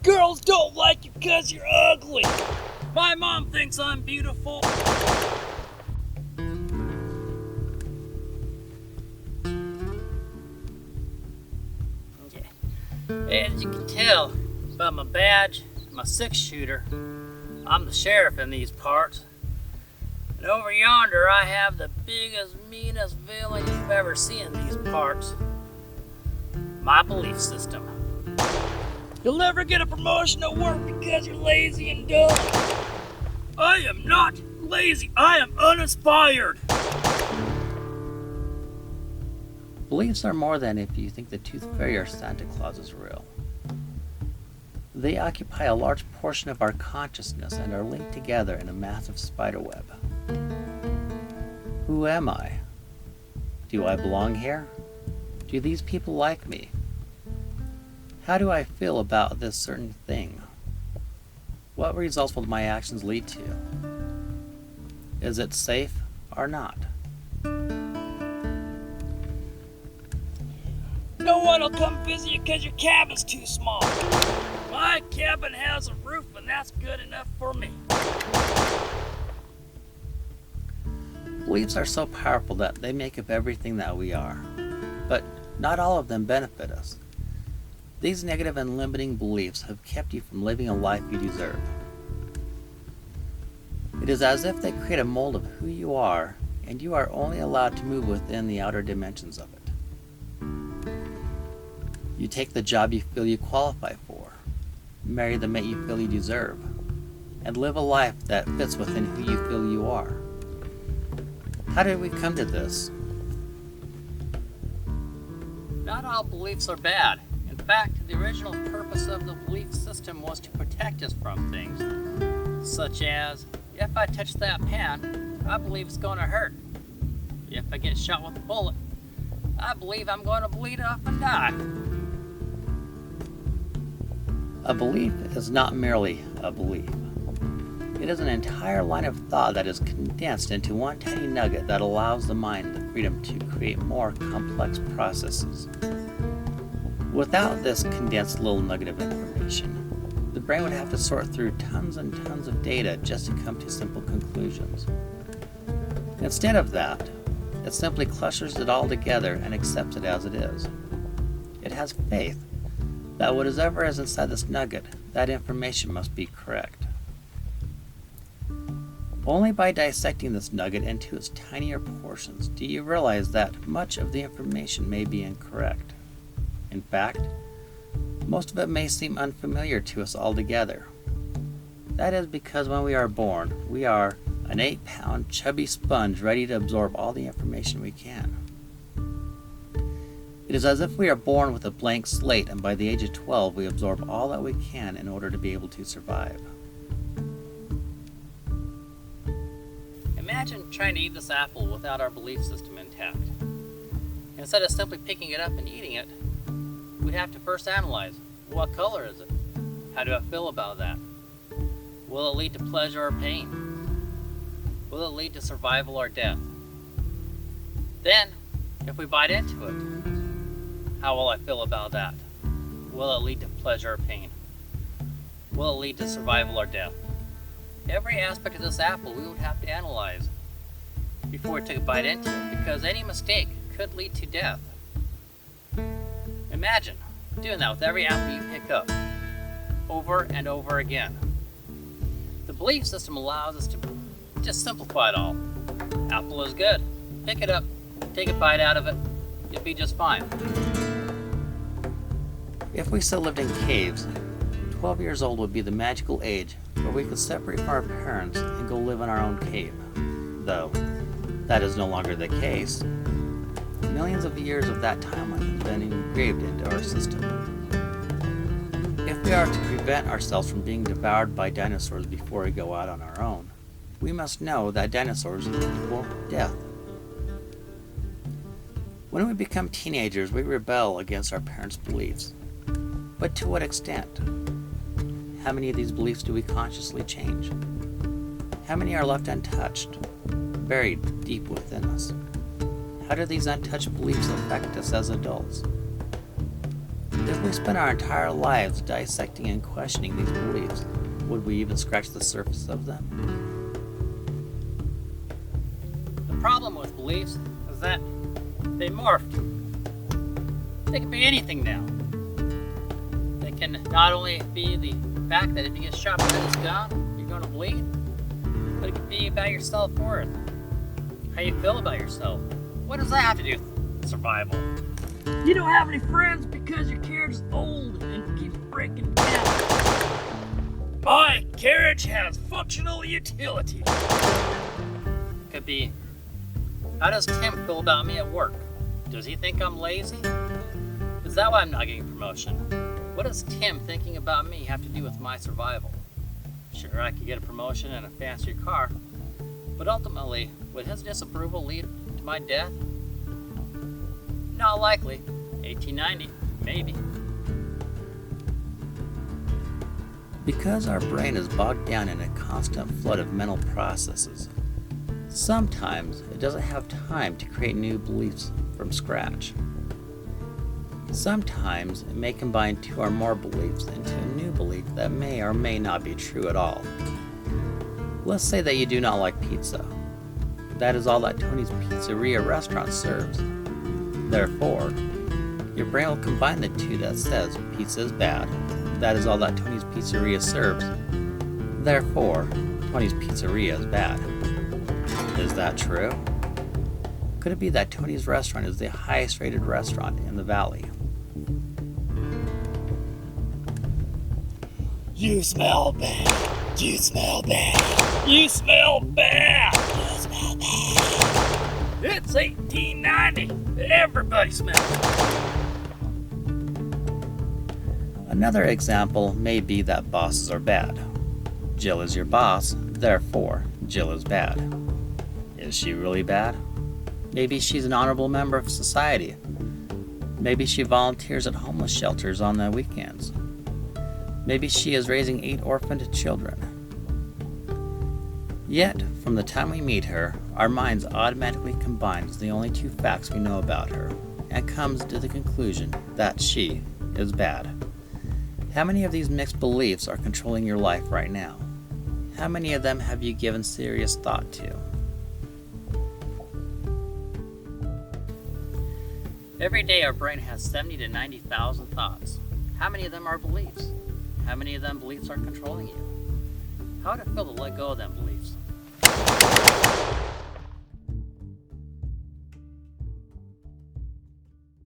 Girls don't like you because you're ugly. My mom thinks I'm beautiful. Okay. As you can tell by my badge, my 6-shooter, I'm the sheriff in these parts. And over yonder I have the biggest, meanest villain you've ever seen in these parts. My belief system. You'll never get a promotion at work because you're lazy and dumb. I am not lazy. I am uninspired. Beliefs are more than if you think the Tooth Fairy or Santa Claus is real. They occupy a large portion of our consciousness and are linked together in a massive spiderweb. Who am I? Do I belong here? Do these people like me? How do I feel about this certain thing? What results will my actions lead to? Is it safe or not? No one will come visit you because your cabin's too small. My cabin has a roof and that's good enough for me. Beliefs are so powerful that they make up everything that we are. But not all of them benefit us. These negative and limiting beliefs have kept you from living a life you deserve. It is as if they create a mold of who you are, and you are only allowed to move within the outer dimensions of it. You take the job you feel you qualify for, marry the mate you feel you deserve, and live a life that fits within who you feel you are. How did we come to this? Not all beliefs are bad. In fact, the original purpose of the belief system was to protect us from things, such as, if I touch that pen, I believe it's going to hurt. If I get shot with a bullet, I believe I'm going to bleed off and die. A belief is not merely a belief. It is an entire line of thought that is condensed into one tiny nugget that allows the mind the freedom to create more complex processes. Without this condensed little nugget of information, the brain would have to sort through tons and tons of data just to come to simple conclusions. Instead of that, it simply clusters it all together and accepts it as it is. It has faith that whatever is inside this nugget, that information must be correct. Only by dissecting this nugget into its tinier portions do you realize that much of the information may be incorrect. In fact, most of it may seem unfamiliar to us altogether. That is because when we are born, we are an 8-pound chubby sponge ready to absorb all the information we can. It is as if we are born with a blank slate, and by the age of 12 we absorb all that we can in order to be able to survive. Imagine trying to eat this apple without our belief system intact. Instead of simply picking it up and eating it, we'd have to first analyze, what color is it? How do I feel about that? Will it lead to pleasure or pain? Will it lead to survival or death? Then, if we bite into it, how will I feel about that? Will it lead to pleasure or pain? Will it lead to survival or death? Every aspect of this apple we would have to analyze before we took a bite into it, because any mistake could lead to death. Imagine doing that with every apple you pick up, over and over again. The belief system allows us to just simplify it all. Apple is good. Pick it up, take a bite out of it, you'll be just fine. If we still lived in caves, 12 years old would be the magical age where we could separate from our parents and go live in our own cave. Though, that is no longer the case. Millions of years of that timeline have been engraved into our system. If we are to prevent ourselves from being devoured by dinosaurs before we go out on our own, we must know that dinosaurs equal death. When we become teenagers, we rebel against our parents' beliefs. But to what extent? How many of these beliefs do we consciously change? How many are left untouched, buried deep within us? How do these untouched beliefs affect us as adults? If we spent our entire lives dissecting and questioning these beliefs, would we even scratch the surface of them? The problem with beliefs is that they morphed. They can be anything now. They can not only be the fact that if you get shot by this gun, you're going to bleed, but it can be about your self-worth, how you feel about yourself. What does that have to do with survival? You don't have any friends because your carriage is old and keeps breaking down. My carriage has functional utility. Could be, how does Tim feel about me at work? Does he think I'm lazy? Is that why I'm not getting promotion? What does Tim thinking about me have to do with my survival? Sure, I could get a promotion and a fancier car, but ultimately, would his disapproval lead to my death? Not likely. 1890, maybe. Because our brain is bogged down in a constant flood of mental processes, sometimes it doesn't have time to create new beliefs from scratch. Sometimes it may combine two or more beliefs into a new belief that may or may not be true at all. Let's say that you do not like pizza. That is all that Tony's Pizzeria restaurant serves. Therefore, your brain will combine the two that says pizza is bad. That is all that Tony's Pizzeria serves. Therefore, Tony's Pizzeria is bad. Is that true? Could it be that Tony's restaurant is the highest rated restaurant in the valley? You smell bad. You smell bad. You smell bad. You smell bad. It's 1890. Everybody smells bad. Another example may be that bosses are bad. Jill is your boss, therefore Jill is bad. Is she really bad? Maybe she's an honorable member of society. Maybe she volunteers at homeless shelters on the weekends. Maybe she is raising 8 orphaned children. Yet, from the time we meet her, our minds automatically combines the only two facts we know about her, and comes to the conclusion that she is bad. How many of these mixed beliefs are controlling your life right now? How many of them have you given serious thought to? Every day our brain has 70 to 90,000 thoughts. How many of them are beliefs? How many of them beliefs are controlling you? How would it feel to let go of them beliefs?